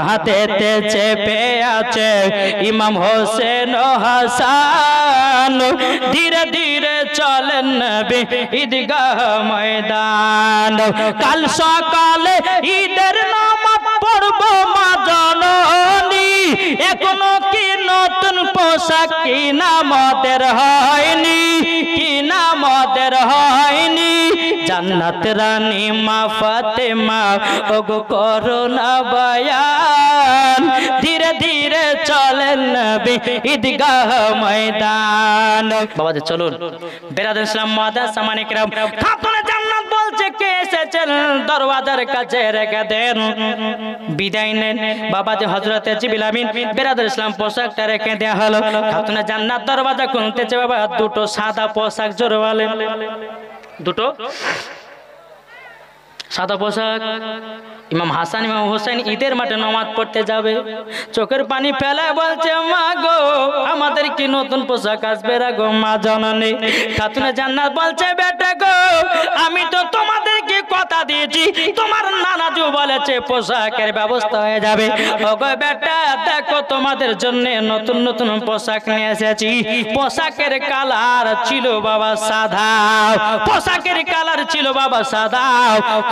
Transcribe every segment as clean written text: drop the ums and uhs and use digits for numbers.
হাতেতে চেপে আছে ইমাম হোসেন ও হাসান, ধীরে ধীরে চলেন নবী ঈদগাহ ময়দান। কাল সকালে ঈদের নামাজ পড়ব মা জননী, এখনো কি নতুন পোশাক কিনা আমাদের হয়নি, কিনা আমাদের হয়নি। জান্নাত রানী মা ফাতেমা ওগো করোনা বয়ান, ধীরে ধীরে চলেন নবী ঈদগাহ ময়দান। বাবাজি চলুন বেরাদুল ইসলাম মাদ্রাসা মানিকরাম, খাতুনে জান্নাত বলছে কে এসেছেন দরওয়াজার কাছে রেখে দেন, বিদায় নেন। বাবাজি হযরতে জিবরিল আমিন বেরাদুল ইসলাম পোশাকটা রেখে দেয়া হলো। খাতুনে জান্নাত দরওয়াজা খুলতেছে, বাবা দুটো সাদা পোশাক জোরে বলেন, দুটো সাদা পোশাক। ইমাম হাসান ইমাম হোসেন ঈদের মাঠে নামাজ পড়তে যাবে, চোখের পানি ফেলে বলছে মা গো আমাদের কি নতুন পোশাক আসবে রে গো মা জননী। খাতুনে জান্নাত বলছে বেটা গো আমি তো তোমাদেরকে কথা দিয়েছি, তোমার নানাজু বলেছে পোশাকের ব্যবস্থা হয়ে যাবে। ওগো বেটা দেখো তোমাদের জন্য নতুন নতুন পোশাক নিয়ে এসেছি। পোশাকের কালার ছিল বাবা সাদা, পোশাকের কালার ছিল বাবা সাদা।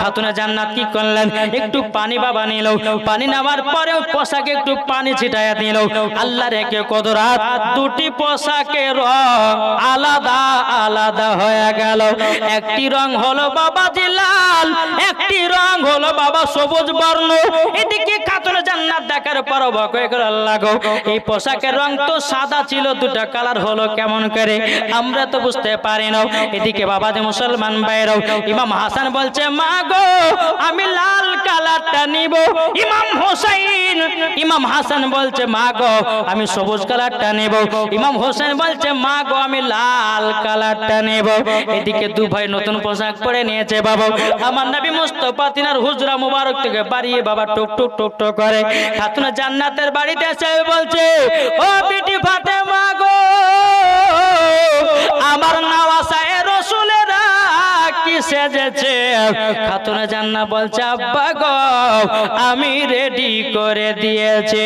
খাতুনে জান্নাত কি করলেন, একটু পানি বাবা নিল, পানি নেওয়ার পরেও পোশাকে একটু পানি ছিটাইয়া দিল। আল্লাহর একে কুদরত, দুটি পোশাকের রং আলাদা আলাদা হয়ে গেল। একটি রং হলো বাবা লাল, একটি রং হলো বাবা সবুজ বর্ণ। এদিকে খাতুনে জান্নাত দেখার পর অবাক হয়ে গেল, আল্লাহ গো এই পোশাকের রং তো সাদা ছিল, দুটা কালার হলো কেমন করে, আমরা তো বুঝতে পারি না। এদিকে বাবা যে মুসলমান ভাইরাও ইমাম হাসান বলছে মা গো আমি লাল কালারটা নিব। ইমাম হাসান বলছে মা গো আমি সবুজ কালারটা নেব। ইমাম হোসেন বলছে মা গো আমি লাল কালারটা নেব। এদিকে দু ভাই নতুন পোশাক পরে নিয়েছে। বাবা আমার নবী মুস্তাফা তিনার হুজরা মুবারক থেকে বাড়িয়ে বাবা টুক টুক টুক টুক করে খাতুনে জান্নাতের বাড়িতে এসে বলছে ও বিটি ফাতেমা গো আমার নওয়াসায়ে রাসূলেরা কি সেজেছে। খাতুনে জান্নাত বলছে আব্বা গো আমি রেডি করে দিয়েছি,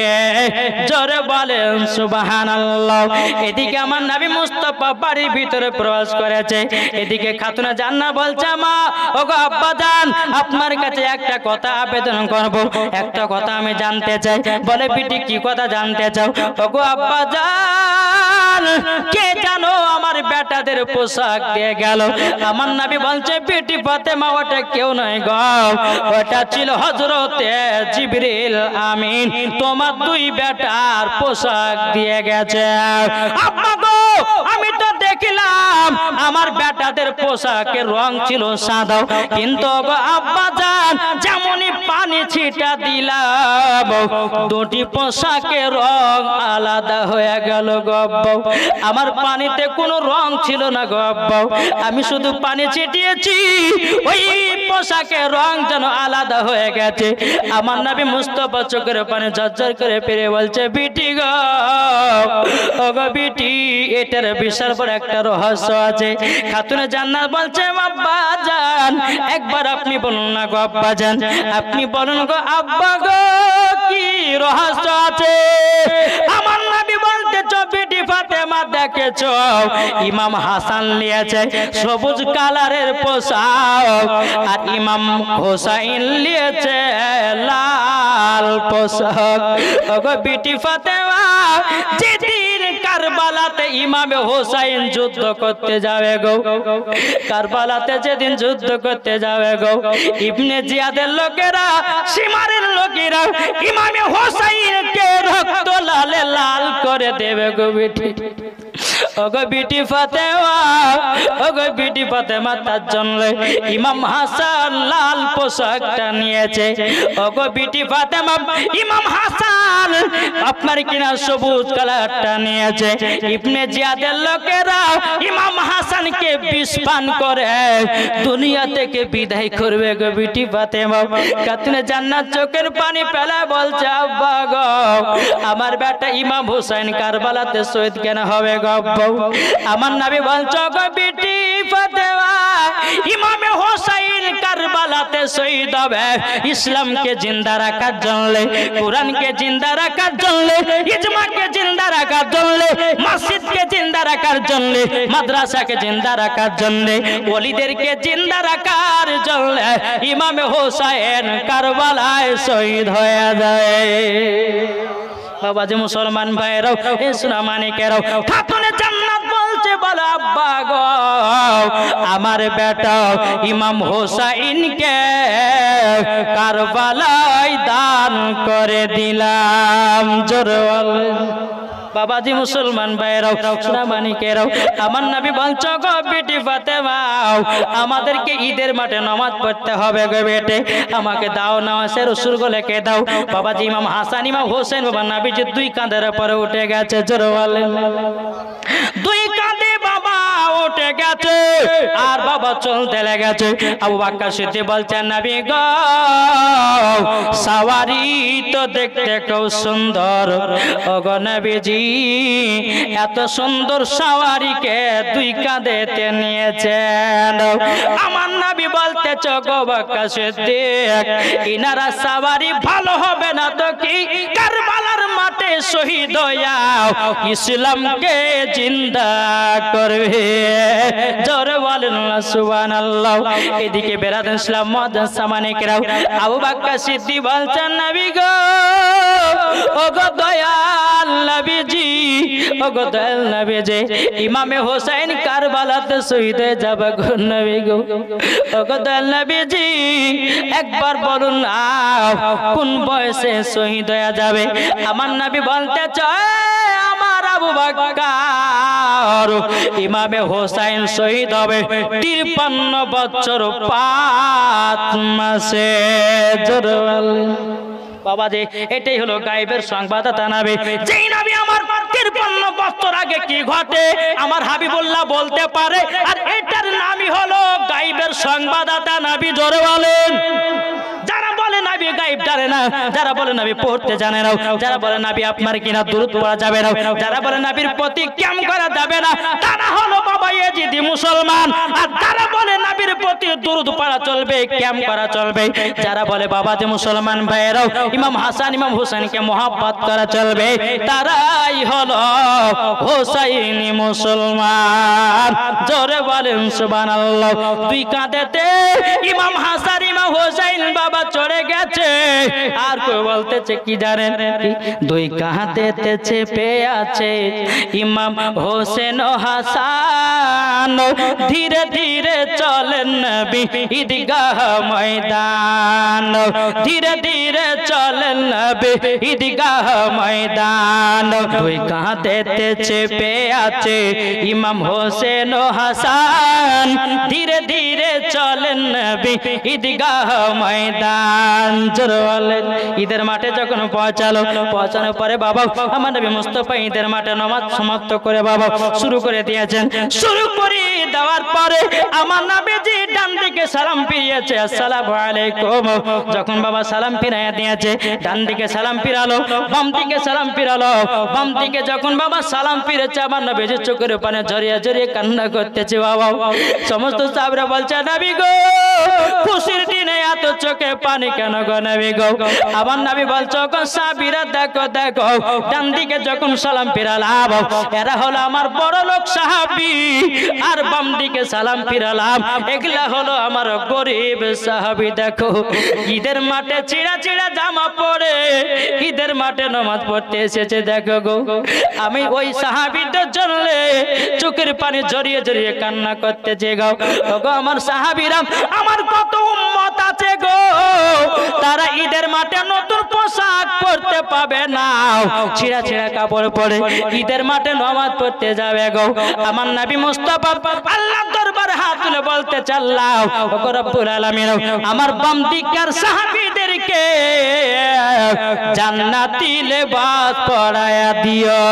জোরে বলেন সুবহানাল্লাহ। এদিকে আমার নবী মুস্তাফা বাড়ির ভিতরে প্রবেশ করেছে। এদিকে খাতুনে জান্নাত বলছে মা ওগো আব্বা জান আপনার কাছে একটা কথা আবেদন করব, একটা কথা আমি জানতে চাই। বলে বিটি কি কথা জানতে চাও। ওগো আব্বা জান কে জানো আমার বেটাদের পোশাক দিয়ে গেল। আমার নবী বলছে বিটি ফাতেমা ওটা কেউ নয় গো, ওটা ছিল হযরতে জিবরিল আমিন, তোমার দুই বেটার পোশাক দিয়ে গেছে। আব্বা গো আমি তো দেখলাম আমার বেটাদের পোশাকের রং ছিল সাদা, কিন্তু গো আব্বা জান যেমনই পানি ছিটা দিলাম দুটি পোশাকের রং আলাদা হয়ে গেল গো আব্বা। আমার পানিতে কোনো রং ছিল না গো আব্বা, আমি শুধু পানি ছিটিয়েছি ওই পোশাকের রং যেন আলাদা হয়ে গেছে। আমার নবী মুস্তাফা চোখের পানি ঝরঝর করে ফিরে বলছে বিটি গো ও গো বিটি এটার বিশাল বড় একটা রহস্য আছে। খাতুনে জান্নাত বলছে আব্বা জান একবার আপনি বলুন না গো আব্বা জান, আপনি বলুন গো আব্বা গো কি রহস্য আছে। আমার নবী বলতে বিটি ফাতেমা দেখেছ ইমাম হাসান নিয়েছে সবুজ কালারের পোশাক আর ইমাম হোসাইন নিয়েছে লাল পোশাক। ওগো বিটি ফাতেমা যেদিন কারবালাতে ইমামে হোসাইন যুদ্ধ করতে যাবে গো, কারবালাতে যেদিন যুদ্ধ করতে যাবে গো ইবনে জিয়াদের লোকেরা সীমারের লোকেরা ইমামে হোসাইনকে রক্ত লালে লাল করে দেবে গো বিটি। ওগো বিটি ফাতেমা ওগো বিটি ফাতেমা তার জন্য ইমাম হাসান লাল পোশাকটা নিয়েছে। ওগো বিটি ফাতেমা ইমাম হাসান আপনার কিনা সবুজ কালারটা নিয়েছে। ইবনে জিয়াদের লোকেরা ইমাম হাসানকে বিষ পান করে দুনিয়া থেকে বিদায় করবে গো বিটি ফাতেমা। খাতুনে জান্নাত চোখের পানি ফেলে বলছে আব্বা গো আমার বেটা ইমাম হোসেন কারবালাতে শহীদ কেন হবে গো আব্বা। আমার নবী বলছে গো বিটি ফাতেমা ইমামে হোসাইন কারবালাতে শহীদ হবে ইসলামকে জিন্দা রাখার জন্য, কোরআনকে জিন্দা রাখার জন্য, ইজমাকে জিন্দা রাখার জন্য, মসজিদকে জিন্দা রাখার জন্য, মাদ্রাসাকে জিন্দা রাখার জন্য, ওলিদেরকে জিন্দা রাখার জন্য ইমাম হোসেন কারবালায় শহীদ হয়ে যায়। বাবা যে মুসলমান ভাইরাও ইসলাম মানিকেরাও, খাতুনে জান্নাত বলছে বলে আব্বা গো আমার বেটা ইমাম হোসেনকে কারবালায় দান করে দিলাম। জোরে বলেন বাবাজি মুসলমান ভাইরাও সোনামানিকেরাও, আমার নবী বলছো গো বেটি ফাতেমা আমাদেরকে ঈদের মাঠে নামাজ পড়তে হবে গো বেটে, আমাকে দাও নামাজের রাসূল গুলোকে দাও। বাবাজি ইমাম হাসান ইমাম হোসেন বাবা নবীজি দুই কাঁধের উপরে উঠে গেছে। জোরে বলেন দুই কাঁধে বাবা উঠে গেছে আর বাবা চলতে লেগেছে। আবু বকর সিদ্দিক বলছেন নবী গো সওয়ারি তো দেখতে খুব সুন্দর, ওগো নবীজি এত সুন্দর সওয়ারিকে দুই কাঁধেতে নিয়েছেন। আমার নবী বলতেছে গো বকর সিদ্দিক ইনারা সওয়ারি ভালো হবে না তো কি, কারবালার মাঠে শহীদ হইয়াও ইসলামকে জিন্দা করবে। জোরে বলেন সুবহানাল্লাহ। এদিকে বেরাদুল ইসলাম মুআজ্জাজ সামানিকরাও, আবু বকর সিদ্দিক বলছেন নবী গো ওগো দয়াল নবীজি, ওগো দয়াল নবীজি ইমামে হোসেন কারবালাতে শহীদ হয়ে যাবে গো নবী গো, ওগো দয়াল নবীজি একবার বলুন না কোন বয়সে শহীদ হয়ে যাবে। আমার নবী বলতে চায় আমার আবু বকর ইমামে হোসেন শহীদ হবে 53 বছর 5 মাসে। জোরে বলেন বাবা যে এটাই হলো গায়েবের সংবাদদাতা নবী, যেই নবী আমার 53 বছর আগে কি ঘটে আমার হাবিবুল্লাহ বলতে পারে, আর এটার নামই হলো গায়েবের সংবাদদাতা নবী। জোরে বলেন যারা বলে নবী গায়েব জানে না, যারা বলে নবী পড়তে জানে না, যারা বলে নবী আপনার কিনা দুরূদ পড়া যাবে না, যারা বলে নবীর প্রতি ক্যাম করা যাবে না, তারা হলো বাবা ইয়েজিদি মুসলমান। আর যারা বলে নবীর প্রতি দুরূদ পড়া চলবে, ক্যাম করা চলবে, যারা বলে বাবা যে মুসলমান ভাইয়েরাও ইমাম হাসান ইমাম হোসেনকে মহব্বত করা চলবে, তারাই হলো হোসাইনি মুসলমান। জোরে বলেন সুবহানাল্লাহ। দুই কাঁধেতে ইমাম হাসান ইমাম হোসেন বাবা চড়ে গেছে, আর কেউ বলতেছে কি জানেন, দুই কাঁধেতে চেপে আছে ইমাম হোসেন ও হাসান, ধীরে ধীরে চলেন নবী ঈদগাহ ময়দান, ধীরে ধীরে চলেন নবী ঈদগাহ ময়দান। দুই কাঁধেতে চেপে আছে ইমাম হোসেন ও হাসান, ধীরে ধীরে চলেন নবী ঈদগাহ ময়দান। জোরে বলেন ঈদের মাঠে যখন পৌঁছানোর পরে বাবা আমার নবী মুস্তাফা ঈদের মাঠে নামাজ সমাপ্ত করে বাবা শুরু করে দিয়েছেন। শুরু করে দেওয়ার পরে আমার নবীজি ডান দিকে সালাম ফিরিয়েছে আসসালামু আলাইকুম। যখন বাবা সালাম ফিরিয়ে দিয়েছে, ডান দিকে সালাম ফিরালো, বাম দিকে সালাম ফিরালো, বাম দিকে যখন বাবা সালাম ফিরেছে আমার নবীজি চোখের পানি ঝরিয়ে ঝরিয়ে কান্না করতেছে। বাবা সমস্ত সাহাবীরা বলছে নবী গো খুশির দিনে এত চোখে পানি কেন গো নবী গো? আমার নবী বলছো গো সাহাবীরা দেখো দেখো ডান দিকে যখন সালাম ফিরালাম এরা হলো আমার বড় লোক সাহাবী, আর বাম দিকে সালাম ফিরালাম এগুলা হলো আমার গরিব সাহাবী। দেখো ঈদের মাঠে চিড়া চিড়া জামা পরে ঈদের মাঠে নামাজ পড়তে এসেছে। দেখো গো আমি ওই সাহাবীদের জন্য চোখের পানি জড়িয়ে জড়িয়ে কান্না করতেছে গো। ওগো আমার সাহাবীরা আমার কত উম্মত আছে গো, তারা ঈদের মাঠে নতুন পোশাক পরতে পাবে না, ছিঁড়া ছিঁড়া কাপড় পরে ঈদের মাঠে নামাজ পড়তে যাবে গো। আমার নবী মুস্তাফা আল্লাহর দরবারে হাত তুলে বলতে চাল্লাও ওগো রব্বুল আলামিন আমার বাম দিকের সাহাবীদেরকে জান্নাতি লেবাস পরায়া দিও।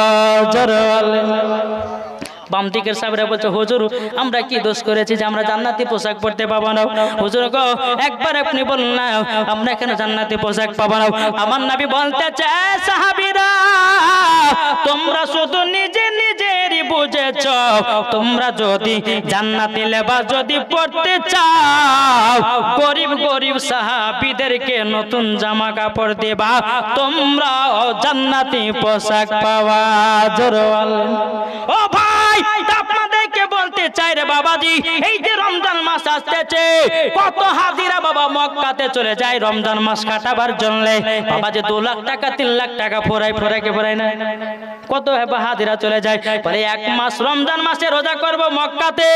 জোরে বলেন বাম দিকের সাহাবীরা বলছে হুজুর আমরা কি দোষ করেছি যে আমরা জান্নাতি পোশাক পরতে পাবো না? হুজুর গো একবার আপনি বলুন না আমরা কেন জান্নাতি পোশাক পাবো না? আমার নবী বলতে চায় সাহাবীরা তোমরা শুধু নিজে নিজেরই বুঝেছ তোমরা যদি জান্নাতি লেবাস যদি পড়তে চাও গরিব গরিব সাহাবীদেরকে নতুন জামা কাপড় দেবা তোমরা জান্নাতি পোশাক পাওয়া। জোরে বলেন। ও ভাই আপনাদেরকে বলতে চাই রে বাবাজি, এই যে রমজান মাস আসতেছে কত হাজিরা বাবা মক্কাতে চলে যায় রমজান মাস কাটাবার জন্য। বাবা যে 2 লাখ টাকা 3 লাখ টাকা ফোরাই না কত হাজিরা চলে যায়। বলে 1 মাস রমজান মাসে রোজা করব মক্কাতে,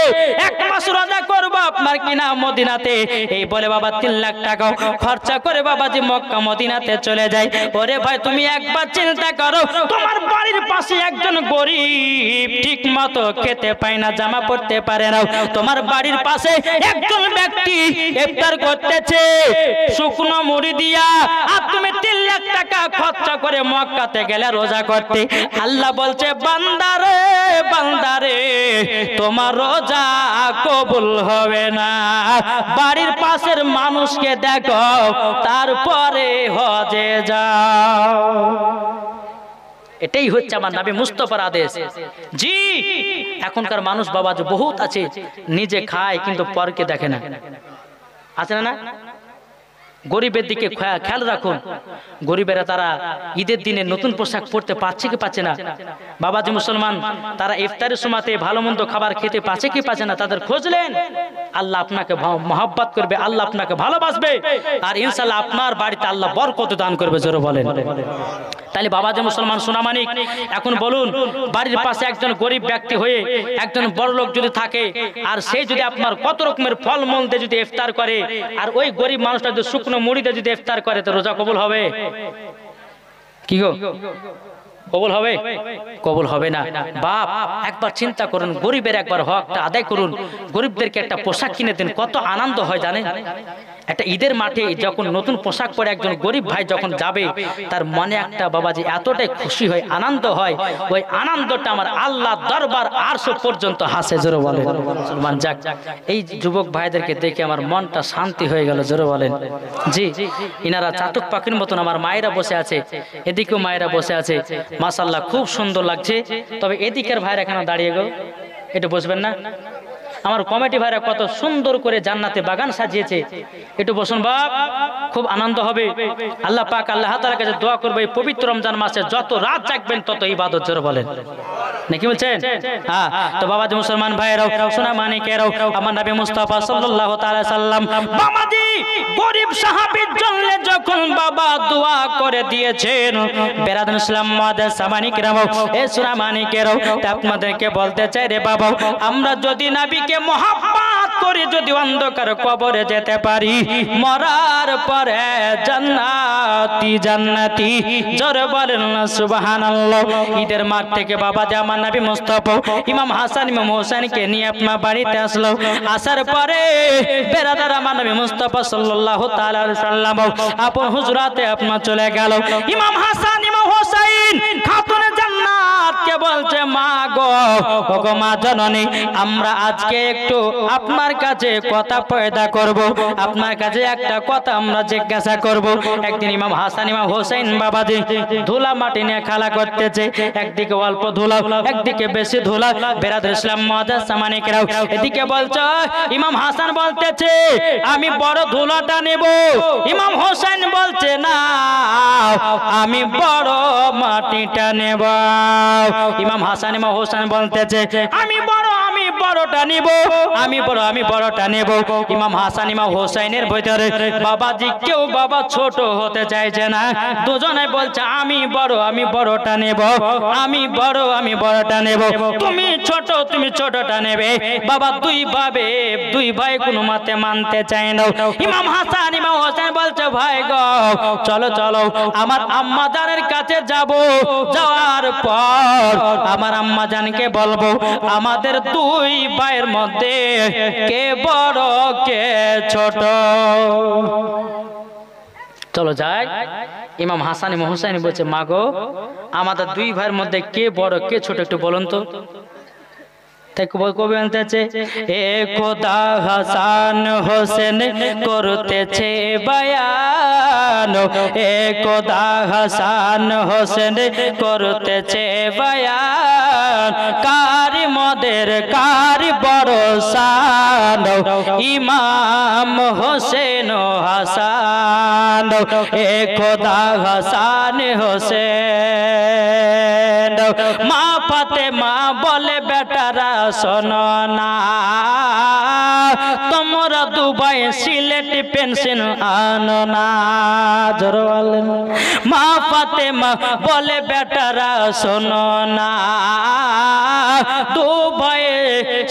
1 মাস রোজা করব আপনার কিনা মদিনাতে। এই বলে বাবা 3 লাখ টাকা খরচা করে বাবাজি মক্কা মদিনাতে চলে যায়। ওরে ভাই তুমি একবার চিন্তা করো, তোমার বাড়ির পাশে একজন গরিব ঠিক মতো খেতে পায় না, জামা পরতে পারে না। তোমার বাড়ির পাশে একজন ব্যক্তি ইফতার করতেছে শুকনো মুড়ি দিয়া, আর তুমি 3 লাখ টাকা খরচা করে মক্কাতে গেলে রোজা করতে। আল্লাহ বলছে বান্দারে বান্দারে তোমার রোজা কবুল হবে না। বাড়ির পাশের মানুষকে দেখো তারপরে হজে যাও। এটাই হচ্ছে আমার নবী মুস্তাফার আদেশ। জি এখনকার মানুষ বাবা যে বহুত আছে নিজে খায় কিন্তু পরকে দেখে না, আছে না? গরিবের দিকে খেয়াল রাখুন। গরিবেরা তারা ঈদের দিনে নতুন পোশাক পরতে পারছে কি পাচ্ছে না? বাবাজি মুসলমান তারা ইফতারের সময়তে ভালো মন্দ খাবার খেতে পাচ্ছে কি পাচ্ছে না? তাদের খোঁজলেন, আল্লাহ আপনাকে মহব্বত করবে, আল্লাহ আপনাকে ভালোবাসবে, আর ইনশাআল্লাহ আপনার বাড়িতে আল্লাহ বরকত দান করবে। জোরে বলেন। তাহলে বাবাজি মুসলমান সোনামানিক এখন বলুন, বাড়ির পাশে একজন গরিব ব্যক্তি হয়ে একজন বড় লোক যদি থাকে, আর সে যদি আপনার কত রকমের ফলমূল দিয়ে যদি ইফতার করে, আর ওই গরিব মানুষটা যদি শুকনো মুড়িতে যদি ইফতার করে, তো রোজা কবুল হবে কি গো? কবুল হবে? কবুল হবে না। বাপ একবার চিন্তা করুন, গরিবের একবার হকটা আদায় করুন, গরিবদেরকে একটা পোশাক কিনে দেন, কত আনন্দ হয় জানেন? একটা ঈদের মাঠে যখন নতুন পোশাক পরে একজন গরিব ভাই যখন যাবে, তার মনে একটা বাবাজি এতটাই খুশি হয়, আনন্দ হয়, ওই আনন্দটা আমার আল্লাহ দরবার আরশ পর্যন্ত হাসে। জোরে বলেন মুসলমান। যাক এই যুবক ভাইদেরকে দেখে আমার মনটা শান্তি হয়ে গেল। জোরে বলেন। জি ইনারা চাতক পাখির মতন, আমার মায়েরা বসে আছে, এদিকেও মায়েরা বসে আছে, মাশাআল্লাহ খুব সুন্দর লাগছে। তবে এদিকের ভাইরা এখানে দাঁড়িয়ে গো, একটু বসবেন না? আমার কমিটি ভাইরা কত সুন্দর করে জান্নাতে বাগান সাজিয়েছে, একটু বসুন বাপ, খুব আনন্দ হবে। আল্লাহ পাক আল্লাহ তাআলার কাছে দোয়া করব এই পবিত্র রমজান মাসে যত রাত জাগবেন তত ইবাদত। জোরে বলেন নাকি বলছেন? হ্যাঁ। তো বাবাজি মুসলমান ভাইরাও সোনা মানিকেরাও, আমার নবী মুস্তাফা সাল্লাল্লাহু তাআলা সাল্লাম বাবাজি গরিব সাহাবীর জন্য যখন বাবা দোয়া করে দিয়েছেন, বেরাদান ইসলাম মুআদ্দাস মানিকেরাও এ সোনা মানিকেরাও, আপনাদেরকে বলতে চাই রে বাবা, আমরা যদি নবীকে মহব্বত করে যদি অন্ধকার কবরে যেতে পারি, মরার পরে জান্নাতি জান্নাতি। জোরে বলেন না সুবহানাল্লাহ। ঈদের মাঠ থেকে বাবা যে আমার নবী মুস্তাফা ইমাম হাসান ইমাম হোসেনকে নিয়ে আপনার বাড়িতে আসলো, আসার পরে বেরাদার আমার নবী মুস্তাফা সাল্লাল্লাহু তাআলা আলাইহি সাল্লাম আপন হুজরাতে আপনার চলে গেল। ইমাম হাসান ইমাম হোসেন খাতুনে জান্নাত কে বলছে, মা গো ও গো মা জননী, আমরা আজকে একটু আপনার কাছে কথা পয়দা করব, আপনার কাছে একটা কথা আমরা জিজ্ঞাসা করব। একদিন ইমাম হাসান ইমাম হোসেন বাবাজি ধুলা মাটি নিয়ে খেলা করতেছে, একদিকে অল্প ধুলা একদিকে বেশি ধুলা। বেরাদার ইসলাম মুআদ্দাস মানিকেরাও এদিকে বলছে, ইমাম হাসান বলতেছে আমি বড় ধুলাটা নেব, ইমাম হোসেন বলছে না আমি বড় মাটিটা নেব। ইমাম হাসান ইমাম হোসেন বলতেছে আমি বড়টা নিব, আমি বড়টা নেব। ইমাম হাসান ইমাম হোসেনের ভিতরে বাবাজি কেউ বাবা ছোট হতে চাইছে না, দুজনে বলছে আমি বড়টা নেব, আমি বড়টা নেব, তুমি ছোটটা নেবে। বাবা দুই ভাই কোনো মতে মানতে চায় না। ইমাম হাসান ইমাম হোসেন বলছে ভাই গো চলো আমার আম্মা জানের কাছে যাব, যাওয়ার পর আমার আম্মা জানকে বলবো আমাদের দুই ভাইয়ের মধ্যে কে বড় কে ছোট। চলো যাই। ইমাম হাসান ইমাম হোসেন বলছে মা গো আমাদের দুই ভাইয়ের মধ্যে কে বড় কে ছোট একটু বলুন তো। কবি বলতেছে এ খোদা হাসান হোসেন করতেছে বায়ান, এ খোদা হাসান হোসেন করতেছে বায়ান, কার রসুলের কার বড় শান ইমাম হোসেন ও হাসান এ খোদা হাসান হোসেন মা ফাতেমা বলে বেটারা শোনো না তোমরা দুবাই সিলেট পেন্সিল আনো না জোরে বলেন মা ফাতেমা বলে বেটারা শোনো না দুবাই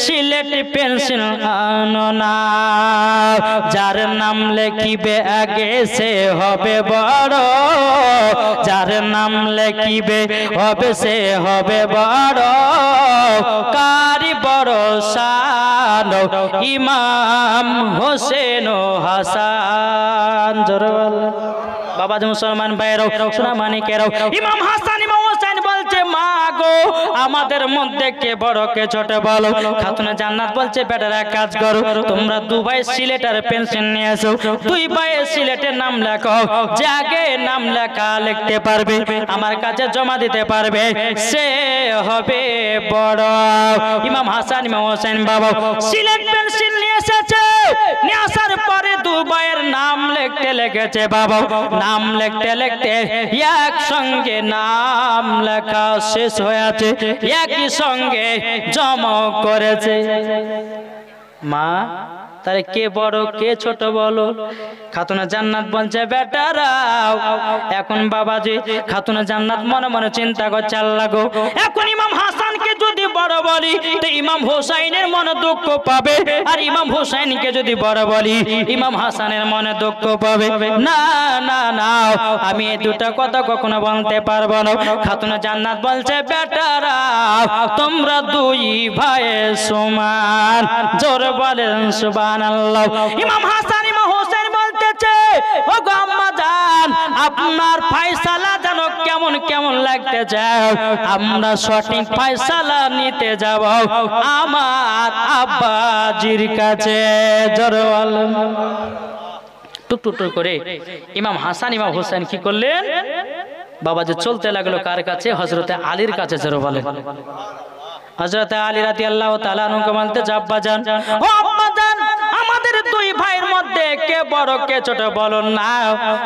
সিলেট পেন্সিল আনো না যার নাম লেখিবে আগে সে হবে বড় যার নাম লেখিবে হবে সে হবে বড় কারি বড় শান ইমাম হোসেন ও হাসান জোরে বলেন বাবা মুসলমান ভাইরাও সোনা মানিকেরাও ইমাম হাসান ইমাম হোসেন বলছে মা গো আমাদের মধ্যে কে বড় কে ছোট বলো খাতুনে জান্নাত বলছে বেটারা কাজ করো তোমরা দুবাই সিলেট আর পেন্সিল নিয়ে এসো দুই ভাই সিলেটের নাম লেখো যে আগে নাম লেখা লিখতে পারবে আমার কাছে জমা দিতে পারবে সে হবে বড় ইমাম হাসান ইমাম হোসেন বাবা সিলেট পেন্সিল নিয়ে এসেছে নিয়ে আসার পরে দুবাইয়ের নাম লিখতে লেগেছে বাবা নাম লিখতে লিখতে একসঙ্গে নাম লেখা শেষ হয়েছে একই সঙ্গে জমা করেছে মা তারে কে বড় কে ছোট বলো খাতুনে জান্নাত বলছে বেটারা এখন বাবাজি খাতুনে জান্নাত মনে মনে চিন্তা করছে আল্লাহ গো এখন ইমাম হাসানকে যদি বড় বলি তো ইমাম হোসেনের মনে দুঃখ পাবে আর ইমাম হোসেনকে যদি বড় বলি ইমাম হাসানের মনে দুঃখ পাবে না না না আমি এই দুটো কথা কখনো বলতে পারবো না খাতুনে জান্নাত বলছে বেটারা তোমরা দুই ভাই সমান জোরে বলেন সুবহানাল্লাহ ইমাম হাসান ইমাম হোসেন বলতেছে ও গো আম্মা জান আপনার ফয়সালা জানো কেমন কেমন লাগতেছে আমরা সঠিক ফয়সালা নিতে যাব আমার আব্বাজির কাছে জোরে বলেন টুকটুক করে ইমাম হাসান ইমাম হোসেন কি করলেন বাবাজি চলতে লাগলো কার কাছে হযরতে আলীর কাছে জোরে বলেন হযরত আলী রাদিয়াল্লাহু তাআলা আনহু বলতে আব্বা জান ও আম্মা জান আমাদের দুই ভাইয়ের মধ্যে কে বড় কে ছোট বলুন না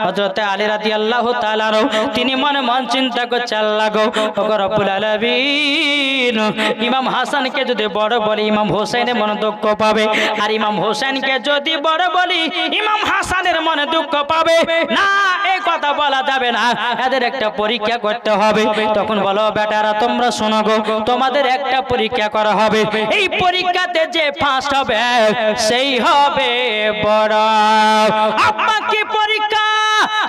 হযরত আলী রাদিয়াল্লাহু তাআলা তিনি মনে মন চিন্তা করছে আল্লাহ গো রব্বুল আলামিন ইমাম হাসানকে যদি বড় বলি ইমাম হোসেনের মনে দুঃখ পাবে আর ইমাম হোসেনকে যদি বড় বলি ইমাম হাসানের মনে দুঃখ পাবে না এই কথা বলা যাবে না এদের একটা পরীক্ষা করতে হবে তখন বলো বেটারা তোমরা শোনো গো তোমাদের একটা পরীক্ষা করা হবে এই পরীক্ষাতে যে ফার্স্ট হবে সেই হবে বড় আপা কি পরীক্ষা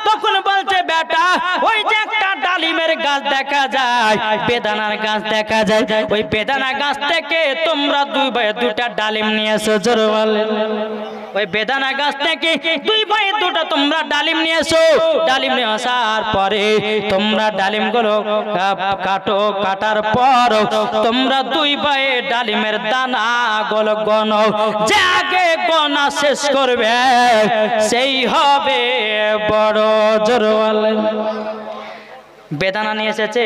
তখন বলছে বেটা ওই যে একটা ডালিমের গাছ দেখা যায় বেদানার গাছ দেখা যায় ওই বেদানা গাছ থেকে তোমরা দুই ভাই দুটা ডালিম নিয়ে এসো জোরে বলেন ওই বেদানা গাছ থেকে দুই ভাই দুটো তোমরা ডালিম নিয়ে এসো ডালিম নিয়ে আসার পরে তোমরা ডালিম গুলো কাটো কাটার পর তোমরা দুই ভাই ডালিমের দানা গুলো গনো যে আগে গোনা শেষ করবে সেই হবে বড় জোরে বলেন বেদানা নিয়ে এসেছে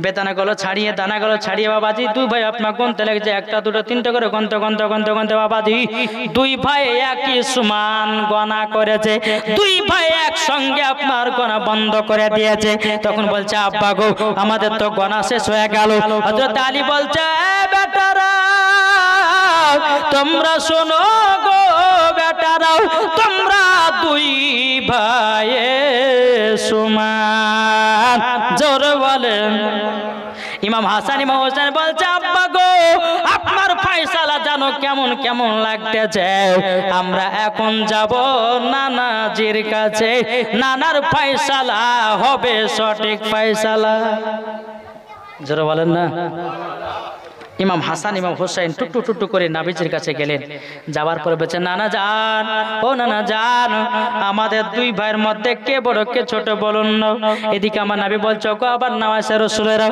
বেদানাগুলো ছাড়িয়ে দানাগুলো ছাড়িয়ে বাবাজি দুই ভাই আপনার গুনতে লেগেছে একটা দুটো তিনটে করে গুনতে গুনতে গুনতে গুনতে বাবাজি দুই ভাই একই সমান গণা করেছে দুই ভাই একসঙ্গে আপনার গণা বন্ধ করে দিয়েছে তখন বলছে আব্বা গো আমাদের তো গণা শেষ হয়ে গেল হযরত আলী বলছে বেটারা তোমরা শোনো গো বেটারা তোমরা দুই ভাই সমান জোরে বলেন ইমাম হাসান ইমাম হোসেন বলছে আব্বা গো আপনার ফয়সালা জানো কেমন কেমন লাগতেছে আমরা এখন যাব নানাজির কাছে নানার ফয়সালা হবে সঠিক ফয়সালা জোরে বলেন না ইমাম হাসান ইমাম হোসেন টুকটুক টুকটুক করে নবীজির কাছে গেলেন যাওয়ার পরে বলছে নানা জান ও নানা জান আমাদের দুই ভাইয়ের মধ্যে কে বড় কে ছোট বলুন না এদিকে আমার নবী বলছে গো আবার নওয়াসে রাসূলেরা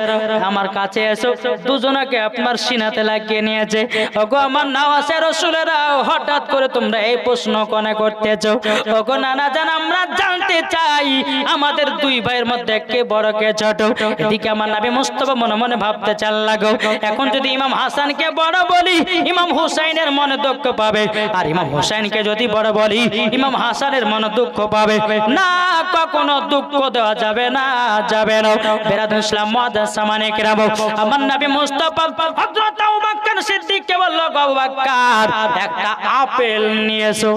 আমার কাছে এসো দুজনকে আপনার সিনাতে লাগিয়ে নিয়েছে ওগো আমার নওয়াসে রাসূলেরা হঠাৎ করে তোমরা এই প্রশ্ন কেন করতেছো ওগো নানা জান আমরা জানতে চাই আমাদের দুই ভাইয়ের মধ্যে কে বড় কে ছোট এদিকে আমার নবী মুস্তাফা মনে মনে ভাবতে চাল লাগো এখন যদি ইমাম হাসানকে বড় বলি ইমাম হুসাইনের মনে দুঃখ পাবে, আর ইমাম হুসাইনকে যদি বড় বলি ইমাম হাসানের মনে দুঃখ পাবে না, কখনো দুঃখ দেওয়া যাবে না, যাবে না। বেরাদুল ইসলাম মুআজ্জাজ সামানে কিরাম, আমার নবী মুস্তাফা হযরত আবু বকর সিদ্দিককে বলল, আবু বকর একটা আপেল নিয়ে এসো।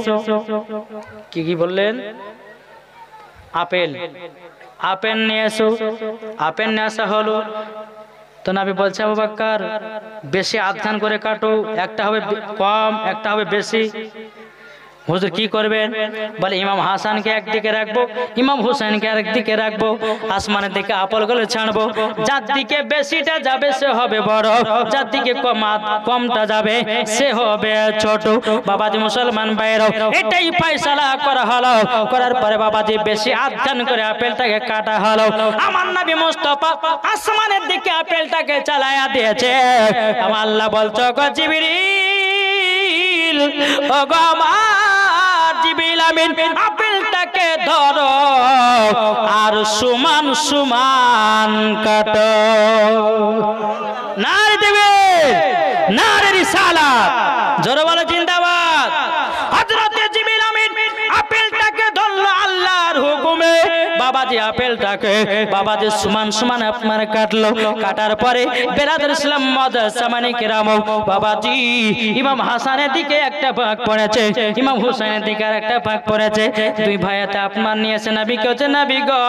কি বললেন? আপেল, আপেল নিয়ে এসো। আপেল নিয়ে আসা হলো, তো নবী বলছে, আবু বকর বেশি আধখান করে কাটো, একটা হবে কম একটা হবে বেশি। হুজুর কি করবেন? বলে ইমাম হাসানকে একদিকে রাখবো, ইমাম হুসাইনকে আরেকদিকে রাখবো, আসমানের দিকে আপেলগুলো ছাড়বো, যার দিকে বেশিটা যাবে সে হবে বড়, যার দিকে কমটা যাবে সে হবে ছোট। বাবাজি মুসলমান ভাইরাও, এটাই ফয়সালা করা হলো। করার পরে বাবাজি বেশি আধখান করে আপেলটাকে কাটা হলো। আমার নবী মুস্তাফা আসমানের দিকে আপেলটাকে চালায়া দিয়েছে। আমার আল্লাহ বলছো, গো জিবরিল, ও গো আমার জিবরিল আমিন, আপেলটাকে ধরো আর সমান সমান কাটো। নারে দেবে, নারে রিসালাত, জোরে বলো জিন্দাবাদ। হযরতে জিবরিল আমিন আপেলটাকে ধরলো আল্লাহর হুকুমে। বাবাজি আপেলটাকে বাবাজি সমান সমান আপনার কাটলো। কাটার পরে বেরাদুল ইসলাম মুআজ্জাজ সামানে কিরাম, বাবাজি ইমাম হাসানের দিকে একটা ভাগ পড়েছে, ইমাম হুসাইনের দিকে আর একটা ভাগ পড়েছে। দুই ভাইয়াতে আপনার নিয়েছে। নবী কেছে, নবী গো,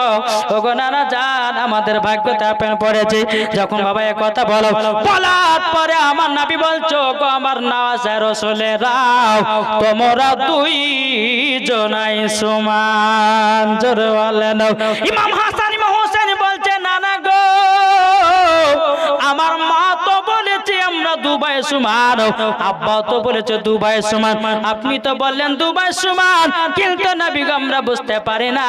ও গো নানা জান, আমাদের ভাগ্যতে আপেল পড়েছে। যখন বাবা এই কথা বলো, বলার পরে আমার নবী বলছো, গো আমার নওয়াজে রাসূলেরাও, তোমরা দুই জনাই সমান। জোরে বলেন। ইমাম হাসান ইমাম হোসেন বলছে, নানা গো, আমার মা তো বলেছে আমরা দুবাই সমান, আব্বা তো বলেছে দুবাই সমান, আপনি তো বললেন দুবাই সমান, কিন্তু নবী গো আমরা বুঝতে পারি না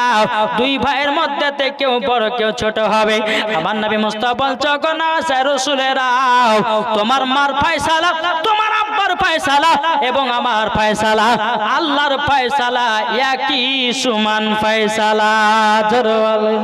দুই ভাইয়ের মধ্যে কেউ বড় কেউ ছোট হবে। আমার নবী মুস্তাফা বলছে, গো নওয়াজে রাসূলেরাও, তোমার মার ফয়সালা, তোমার আব্বার ফয়সালা এবং আমার ফয়সালা, আল্লাহর ফয়সালা একই সমান ফয়সালা। জোরে বলেন।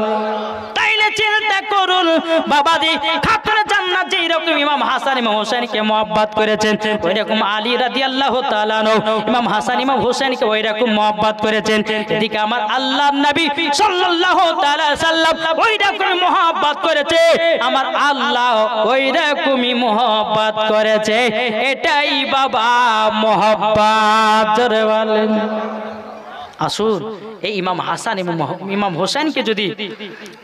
তাইলে চিন্তা করুন বাবাজি, খাতুনে জান্নাত যেই রকম ইমাম হাসান ইমাম হোসেনকে মহব্বত করেছেন, ওই রকম আলী রাদিয়াল্লাহু তাআলা আনহু ইমাম হাসান ইমাম হোসেনকে ওই রকম মহব্বত করেছেন। এদিকে আমার আল্লাহর নবী সাল্লাল্লাহু তাআলা সাল্লাম ওই রকম মহব্বত করেছে, আমার আল্লাহ ওই রকমই মহব্বত করেছে। এটাই বাবা মহব্বত। জোরে বলেন। আসুন, এই ইমাম হাসান এবং ইমাম হোসেনকে যদি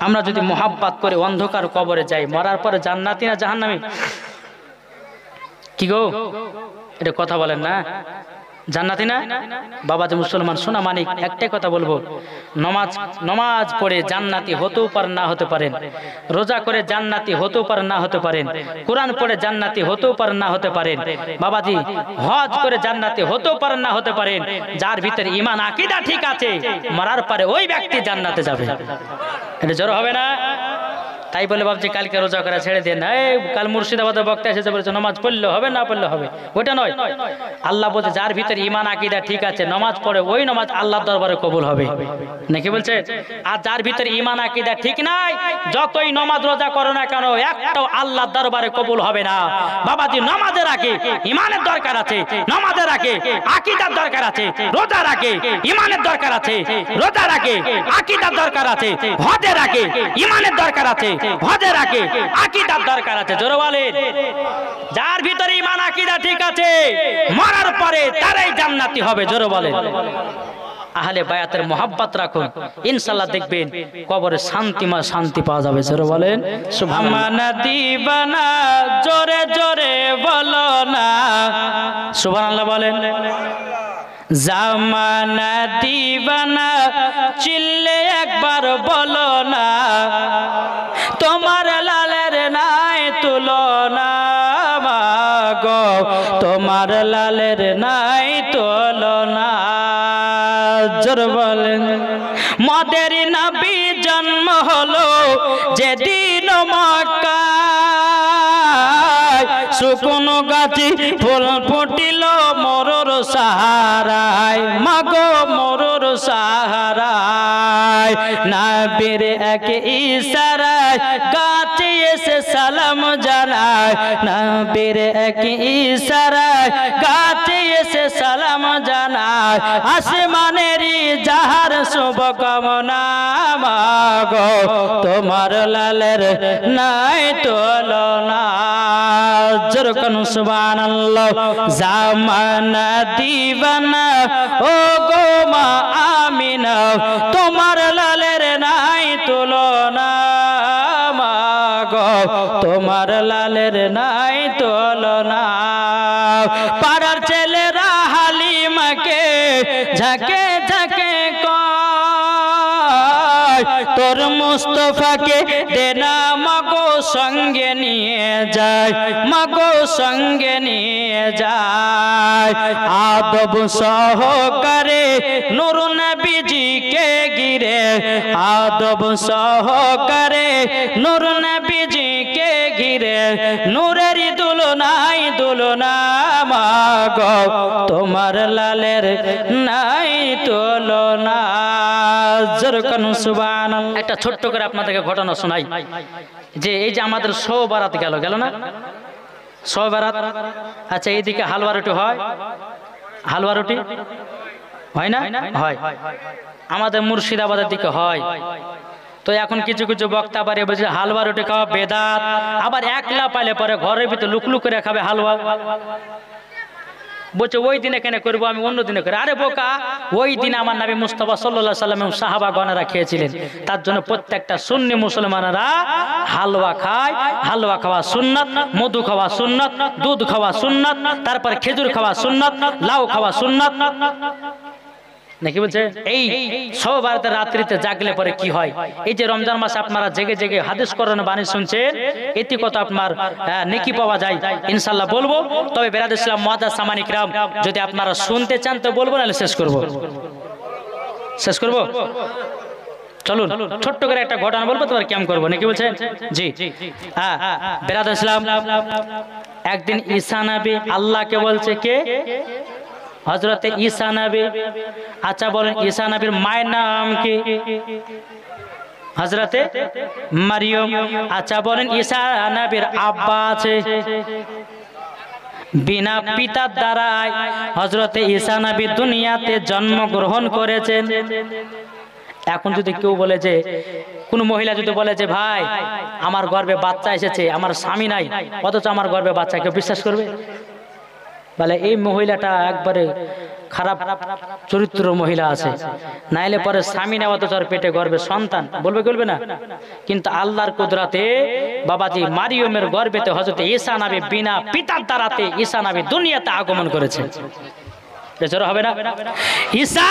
আমরা যদি মহব্বত করে অন্ধকার কবরে যাই, মরার পরে জান্নাতি না জাহান্নামী? কি গো, এটা কথা বলেন না? জান্নাতি না? বাবাজি মুসলমান সোনা মানিক, একটাই কথা বলবো, নমাজ পড়ে জান্নাতি হতেও পারেন না হতে পারেন, রোজা করে জান্নাতি হতেও পারেন না হতে পারেন, কোরআন পড়ে জান্নাতি হতেও পারেন না হতে পারেন, বাবাজি হজ করে জান্নাতি হতেও পারেন না হতে পারেন। যার ভিতরে ঈমান আকীদা ঠিক আছে, মরার পরে ওই ব্যক্তি জান্নাতে যাবে। এটা জোর হবে না? তাই বলে বাবজি কালকে রোজা করা ছেড়ে দেন, কাল মুর্শিদাবাদের বক্তা এসেছে বলেছে নামাজ পড়লে হবে না পড়লে হবে, ওটা নয়। আল্লাহ বলছে যার ভিতরে ঈমান আকীদা ঠিক আছে, নামাজ পড়ে ওই নামাজ আল্লাহর দরবারে কবুল হবে, নাকি বলছে? আর যার ভিতরে ঈমান আকীদা ঠিক নাই, যতই নামাজ রোজা করো না কেন, একটাও আল্লাহর দরবারে কবুল হবে না। বাবাজি নামাজের আগে ঈমানের দরকার আছে, নামাজের আগে আকীদার দরকার আছে, রোজার আগে ঈমানের দরকার আছে, রোজার আগে আকীদার দরকার আছে, হজের আগে ঈমানের দরকার আছে, হজের আগে আকীদার দরকার আছে। জোরে বলেন। যার ভিতরে ঈমান আকীদা ঠিক আছে, মরার পরে তারাই জান্নাতি হবে। জোরে বলেন। আহলে বায়াতের মহব্বত রাখুন, ইনশাআল্লাহ দেখবেন কবরে শান্তি পাওয়া যাবে। জোরে বলেন সুবহানাল্লাহ। দিবানা জোরে জোরে বলো না, সুবহানাল্লাহ বলেন। জামানা দিবানা চিল্লে একবার বলো না, তোমার লালের নাই তুলনা মাগো, তোমার লালের নাই তুলনা। জোরে বলেন। মদের নবী জন্ম হলো যেদিন মক্কায়, শুকনো গাছে ফুল ফুটিল মরুর সাহারায়, মাগো মরুর সাহারায়, নবীর এক ইশারায় গাছে এসে সালাম জানায়, নবীর এক ইশারায় গাছে এসে সালাম জানায়, আসমানেরই যাহার শুভকামনা মাগো তোমার লালের নাই তুলনা। জোরকান সুবহানাল্লাহ। জামানা দিবানা ও গো মা আমিনা, তোমার লালের নাই তুলনা মাগো তোমার লালের নাই তুলনা। পাড়ার ছেলেরা হালিমাকে ঝাঁকে ঝাঁকে কয়, তোর মুস্তফাকে দেনা মাগো সঙ্গে নিয়ে যায়, মাগো সঙ্গে নিয়ে যায়। আদব সহকারে নূর নবীজিকে ঘিরে, আদব সহকারে নূর নবীজিকে ঘিরে, নূরের দুলনাই দুলনা মাগো তোমার লালের নাই তুলনা। জোরকান সুবহানাল্লাহ। একটা ছোট্ট করে আপনাদেরকে ঘটনা শোনাই, যে এই যে আমাদের শো বারাত গেল না, শো বারাত। আচ্ছা এইদিকে হালুয়া রুটি হয়, হালুয়া রুটি হয় না? হয়। আমাদের মুর্শিদাবাদের দিকে হয়। তো এখন কিছু কিছু বক্তা পারে বলছে হালুয়া রুটি খাওয়া বেদাত, আবার একলা পাইলে পরে ঘরের ভিতরে লুকলুক করে খাবে হালুয়া। বলছে ওই দিনে কেন করবো, আমি অন্য দিনে করি। আরে বোকা, ওই দিনে আমার নবী মুস্তাফা সাল্লাল্লাহু আলাইহি সাল্লাম এবং সাহাবাগণেরা খেয়েছিলেন, তার জন্য প্রত্যেকটা সুন্নি মুসলমানেরা হালুয়া খায়। হালুয়া খাওয়া সুন্নাত, মধু খাওয়া সুন্নাত, দুধ খাওয়া সুন্নাত, তারপর খেজুর খাওয়া সুন্নাত, লাউ খাওয়া সুন্নাত। নাকি বলছে এই সব বারাতের রাত্রিতে জাগলে পরে কি হয়? এই যে রমজান মাস আপনারা জেগে জেগে হাদিস কোরআন বাণী শুনছেন, এতে কত আপনার নেকি পাওয়া যায় ইনশাআল্লাহ বলবো। তবে বেরাদ ইসলাম মুআজ্জাজ সামানী কিরাম, যদি আপনারা শুনতে চান তো বলবো, নাহলে শেষ করব। শেষ করব, চলুন ছোট্ট করে একটা ঘটনা বলবো, তোমার কেমন করবো নাকি বলছেন? জি হ্যাঁ, বেরাদ ইসলাম একদিন ঈসা নবী আল্লাহকে বলছে, কে? হযরতে ঈসা নবী। আচ্ছা বলেন ঈসা নবীর মায়ের নাম কি? হযরতে মারিয়ম। আচ্ছা বলেন ঈসা নবীর আব্বা আছে? বিনা পিতার দ্বারাই হযরতে ঈসা নবী দুনিয়াতে জন্মগ্রহণ করেছেন। এখন যদি কেউ বলে যে, কোন মহিলা যদি বলে যে ভাই আমার গর্ভে বাচ্চা এসেছে, আমার স্বামী নাই, অথচ আমার গর্ভে বাচ্চা, কেউ বিশ্বাস করবে? বলে এই মহিলাটা একবারে খারাপ চরিত্র মহিলা আছে, নাইলে পরে স্বামী নেওয়া তো তার পেটে গর্ভে সন্তান, বলবে বলবে না? কিন্তু আল্লাহর কুদরতে বাবাজি মারিয়মের গর্ভেতে হযরত ঈসা নবী বিনা পিতার দ্বারাতে ঈসা নবী দুনিয়াতে আগমন করেছে। বেচারা হবে না? ঈসা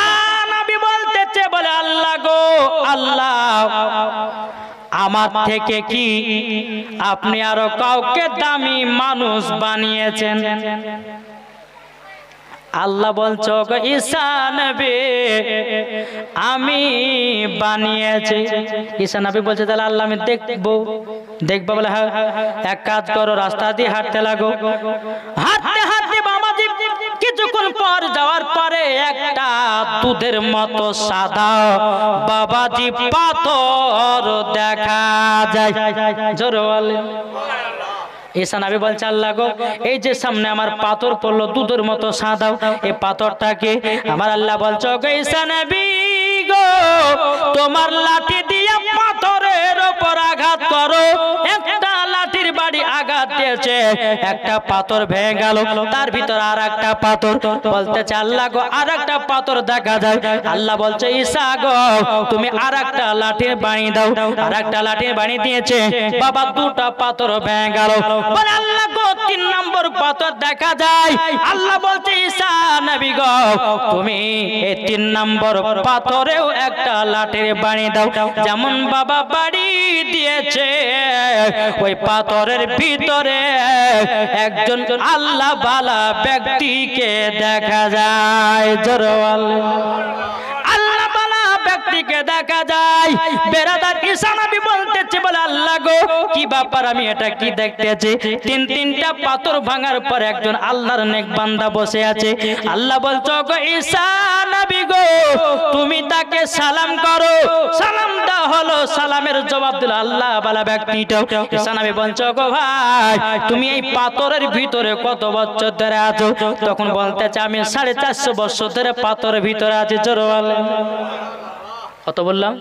নবী বলতেছে, বলে আল্লাহ গো আল্লাহ, আমার থেকে কি আপনি আরো কাউকে দামি মানুষ বানিয়েছেন? আল্লাহ বলছো গো ঈসা নবী আমি বানিয়েছি। ঈসা নবী বলছে তাহলে আল্লাহ আমি দেখবো। বলে হ্যাঁ, এক কাজ করো, রাস্তা দিয়ে হাঁটতে লাগো। হাঁটতে হাঁটতে বাবাজি কিছুক্ষণ পর যাওয়ার পরে একটা দুধের মতো সাদা বাবাজি পাথর দেখা যায়। জোরে বলেন। ঈসা নবী বলছে আল্লাহ গো, এই যে সামনে আমার পাথর পড়লো দুধের মতো সাদা, এই পাথরটাকে আমার আল্লাহ বলছো গো ঈসা নবী গো, তোমার লাঠি দিয়ে পাথরের উপর আঘাত করো। একটা লাঠির বাড়ি আঘাত দিয়েছে, একটা পাথর ভেঙে গেল, তার ভিতর আর একটা পাথর। বলতেছে আল্লাহ গো আর একটা পাথর দেখা যায়। আল্লাহ বলছে ঈসা গো তুমি আর একটা লাঠির বাড়ি দাও। আর একটা লাঠির বাড়ি দিয়েছে, বাবা দুটা পাথর ভেঙে গেল। বলে আল্লাহ গো 3 নম্বর পাথর দেখা যায়। আল্লাহ বলছে ঈসা নবী গো তুমি এই 3 নম্বর পাথরেও একটা লাঠির বাড়ি দাও। যেমন বাবা বাড়ি দিয়েছে, ওই পাথরের ভিতরে একজন আল্লাহ বালা ব্যক্তিকে দেখা যায়। জোরে বলেন। আল্লাহ বালা ব্যক্তি দিকে দেখা যায়। বেরাদার ঈসা নবী বলতেছে বলে আল্লাহ গো কি ব্যাপার আমি এটা কি দেখতেছি, তিনটা পাথর ভাঙার পর একজন আল্লাহর নেক বান্দা বসে আছে। আল্লাহ বলছো গো ঈসা নবী গো তুমি তাকে সালাম করো। সালাম দেওয়া হলো, সালামের জবাব দিল আল্লাহ বালা ব্যক্তিটা। ঈসা নবী বলছো গো ভাই তুমি এই পাথরের ভিতরে কত বছর ধরে আছো? তখন বলতেছে আমি 450 বছর ধরে পাথরের ভিতরে আছি। জোরে বলেন কত বললাম?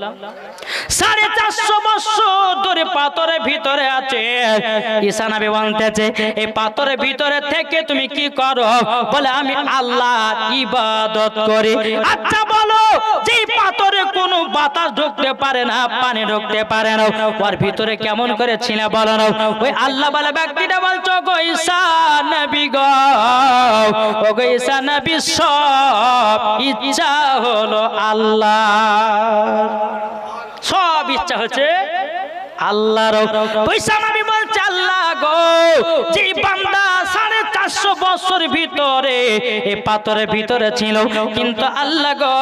450 বছর ধরে পাথরের ভিতরে আছে। ঈসা নবী বলতেছে এই পাথরের ভিতরে থেকে তুমি কি করো? বলে আমি আল্লাহর ইবাদত করি। আচ্ছা বলো যে পাথরে কোনো বাতাস ঢুকতে পারে না, পানি ঢুকতে পারে না, ওর ভিতরে কেমন করে ছিল বলো না? ওই আল্লাহ বলে ব্যক্তিটা বলছো গো ঈসা নবী গো, ও গো ঈসা নবী সব ইচ্ছা হলো আল্লাহ, সব ইচ্ছা হচ্ছে আল্লাহর। ঈসা নবী বলছে আল্লাহ গো যে বান্দা 450 বছর ভিতরে এই পাথরের ভিতরে ছিল, কিন্তু আল্লাহ গো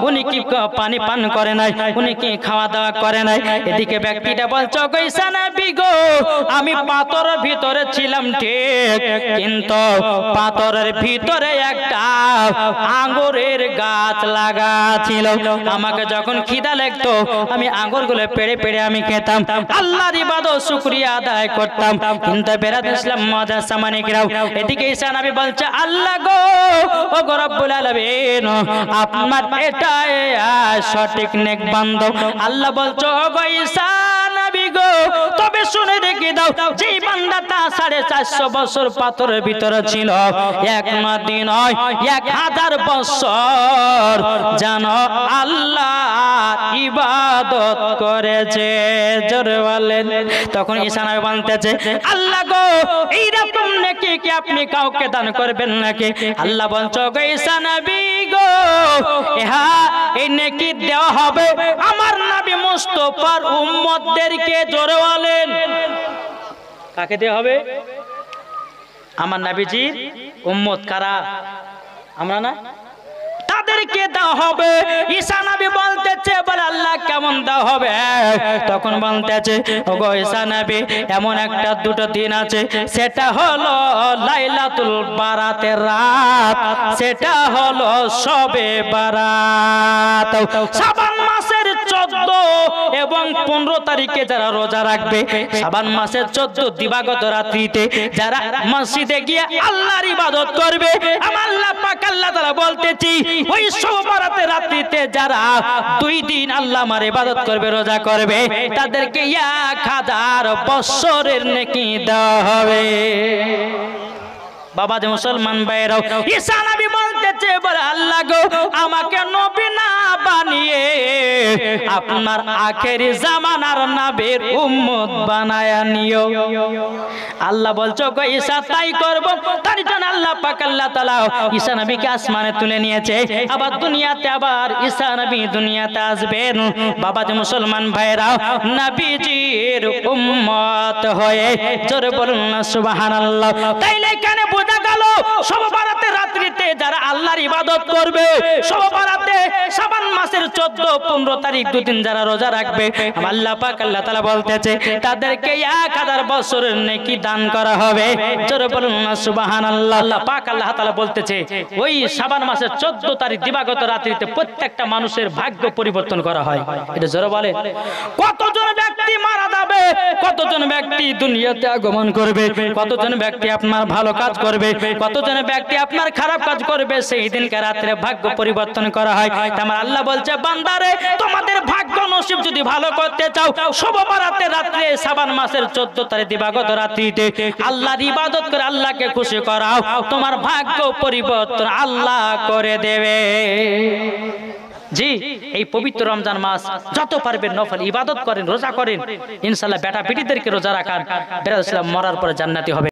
উনি কি পানি পান করে নাই, উনি কি খাওয়া দাওয়া করে নাই? এদিকে ব্যক্তিটা বলছো গো ঈসা নবী গো আমি পাথরের ভিতরে ছিলাম ঠিক, কিন্তু পাথরের ভিতরে একটা আঙ্গুরের গাছ লাগা ছিল। আমাকে যখন খিদা লাগতো আমি আঙ্গুরগুলো পেড়ে পেড়ে আমি খেতাম, আল্লাহর ইবাদত শুকরিয়া আদায় করতাম। কিন্তু বেরাদর ইসলাম মাদ্রাসা সামানিকরাও এদিকে ঈসা নবী বলছে আল্লাহ গো ও গো রব্বুল আলামিন আপনার এটাই সঠিক নেক বান্দা। আল্লাহ বলছো ও গো ঈসা নবী গো তবে শুনে রেখে দাও যে বান্দাটা 450 বছর পাথরের ভিতরে ছিল, এক না দিন নয় 1000 বছর জানো আল্লাহর ইবাদত করেছে। জোরে বলেন। তখন ঈসা নবী বলতেছে আল্লাহ গো এইরকম নেকি কি আপনি কাউকে দান করবেন নাকি? আল্লাহ বলছো গো ঈসা নবী গো হ্যাঁ এই নেকি দেওয়া হবে আমার নবী মুস্তাফার উম্মতদেরকে। জোরে বলেন কাকে দেওয়া হবে? আমার নবীজির উম্মত কারা? আমরা না, তাদেরকে দেওয়া হবে। ঈসা নবী বলতেছে বলে আল্লাহ কেমন দেওয়া হবে? তখন বলতেছে ওগো ঈসা নবী এমন একটা দুটো দিন আছে, সেটা হলো লাইলাতুল বারাতের রাত, সেটা হলো শবে বারাত। শাবান মাসের 14 এবং 15 তারিখে যারা রোজা রাখবে, শাবান মাসের 14 দিবাগত রাত্রিতে যারা মসজিদে গিয়ে আল্লাহর ইবাদত করবে, আমার আল্লাহ পাক আল্লাহ তাআলা বলতেছি ওই শবে বারাতের রাত্রিতে যারা 2 দিন আল্লাহর ইবাদত করবে, রোজা করবে, তাদেরকে 1000 বছরের নেকি দেওয়া হবে। বাবা যে মুসলমান ভাইরাও ঈসা নবী বলতেছে বলে আল্লাহ গো আমাকে নবী না বানিয়ে আপনার আখেরি জামানার নবীর উম্মত বানায়া নিও। আল্লাহ বলছো গো ঈসা তাই করব। তার জন্য আল্লাহ পাক আল্লাহ তাআলা ঈসা নবীকে আসমানে তুলে নিয়েছে, আবার দুনিয়াতে আবার ঈসা নবী দুনিয়াতে আসবেন। বাবা যে মুসলমান ভাইরাও নবীজির উম্মত হয়ে জোরে বলুন না সুবহানাল্লাহ। তাইলে এখানে বোঝা গেল শবে বারাতের রাত্রিতে যারা আল্লাহর ইবাদত করবে, শবে বারাতে শাবান মাসের 14-15 তারিখ 2 দিন যারা রোজা রাখবে, আল্লাহ পাক আল্লাহ তাআলা বলতেছে তাদেরকে 1000 বছরের নেকি দান করা হবে। জোরে বলুন না সুবহানাল্লাহ। আল্লাহ পাক আল্লাহ তাআলা বলতেছে ওই শাবান মাসের 14 তারিখ দিবাগত রাত্রিতে প্রত্যেকটা মানুষের ভাগ্য পরিবর্তন করা হয়। এটা জোরে বলে কতজন ব্যক্তি মারা যাবে, কতজন ব্যক্তি দুনিয়াতে আগমন করবে, কতজন ব্যক্তি আপনার ভালো কাজ করবে, কতজন ব্যক্তি আপনার খারাপ কাজ করবে, সেই দিনকে রাতে ভাগ্য পরিবর্তন করা হয়। আমার আল্লাহ বলছে বান্দারে তোমাদের ভাগ্য নসিব যদি ভালো করতে চাও, শবে বারাতের রাতে শাবান মাসের 14 তারিখ দিবাগত রাত্রিতে আল্লাহর ইবাদত করে আল্লাহকে খুশি করাও, তোমার ভাগ্য পরিবর্তন আল্লাহ করে দেবে। জি এই পবিত্র রমজান মাস যত পারবেন নফল ইবাদত করেন, রোজা করেন, ইনশাআল্লাহ বেটা বেটিদেরকে রোজা রাখান, বেটা ইসলাম মরার পরে জান্নাতি হবে।